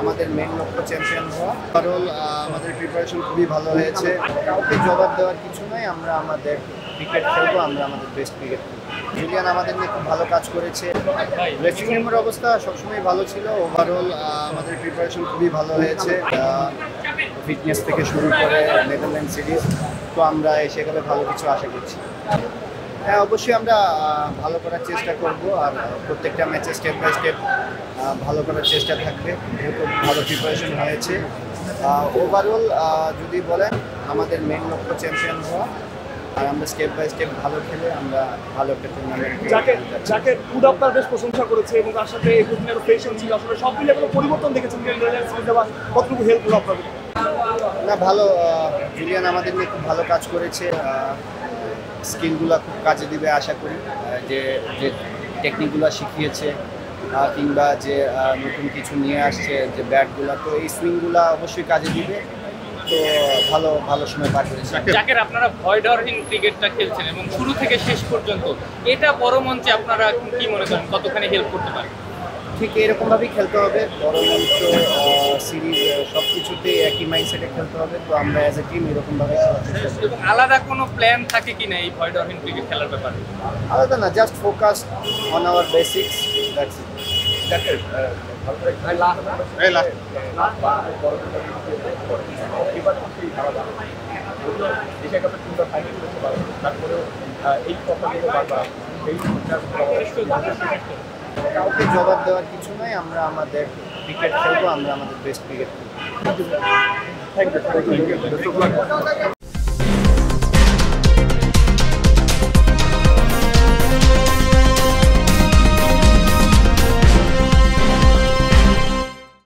আমাদের মেন লক্ষ্য চ্যাম্পিয়ন হওয়া। কারণ আমাদের প্রিপারেশন খুবই ভালো হয়েছে। কাউকে জবাব দেওয়ার কিছু নয়, আমরা আমাদের ক্রিকেট খেলবো, আমরা আমাদের বেস্ট ক্রিকেট খেলবো। জুলিয়ান আমাদের নিয়ে খুব ভালো কাজ করেছে। ড্রেসিং রুমের অবস্থা সবসময় ভালো ছিল। ওভারঅল আমাদের প্রিপারেশন খুবই ভালো হয়েছে, ফিটনেস থেকে শুরু করে নেদারল্যান্ড সিরিজ। তো আমরা সেখানে ভালো কিছু আশা করছি। হ্যাঁ, অবশ্যই আমরা ভালো করার চেষ্টা করব, আর প্রত্যেকটা ম্যাচে স্টেপ বাই স্টেপ ভালো করার চেষ্টা থাকবে। যেহেতু ভালো প্রিপারেশন হয়েছে, ওভারঅল যদি বলেন আমাদের মেন লক্ষ্য চ্যাম্পিয়ন হওয়া, আর আমরা স্টেপ বাই স্টেপ ভালো খেলে আমরা ভালো একটা টুর্নামেন্ট। যাকে আপনার বেশ প্রশংসা করেছে এবং তার সাথে একুদিনের পেশেন্স ছিল, আসলে সব মিলে কোনো পরিবর্তন দেখেছেন কতটুকু হেল্প হলো আপনাদের? না, ভালো। জুলিয়ান আমাদের নিয়ে খুব ভালো কাজ করেছে। স্কিলগুলো খুব কাজে দিবে আশা করি। যে যে টেকনিকগুলো শিখিয়েছে কিংবা যে নতুন কিছু নিয়ে আসছে, যে ব্যাটগুলো, তো এই সুইংগুলো অবশ্যই কাজে দিবে। তো ভালো ভালো সময় পার করেছে। জাকের, আপনারা ভয় ডরহীন ক্রিকেটটা খেলছেন এবং শুরু থেকে শেষ পর্যন্ত এটা বড় মঞ্চে আপনারা কি মনে করেন কতখানি হেল্প করতে পারে? ঠিক এরকমভাবেই খেলতে হবে। বড় মঞ্চ, সিরিজ, সব কিছুতেই একই মাইন্ডসেটে খেলতে হবে। তো আমরা অ্যাজ এ টিম এরকমভাবে খেলার চেষ্টা করব। এবং আলাদা কোনো প্ল্যান থাকে কিনা এই ভয় ডরহীন ক্রিকেট খেলার ব্যাপারে? আলাদা না, just focus on our basics, that's it. কাউকে জবাব দেওয়ার কিছু নয়, আমরা আমাদের ক্রিকেট খেলবো, আমরা আমাদের বেস্ট ক্রিকেট খেলবো। Thank you.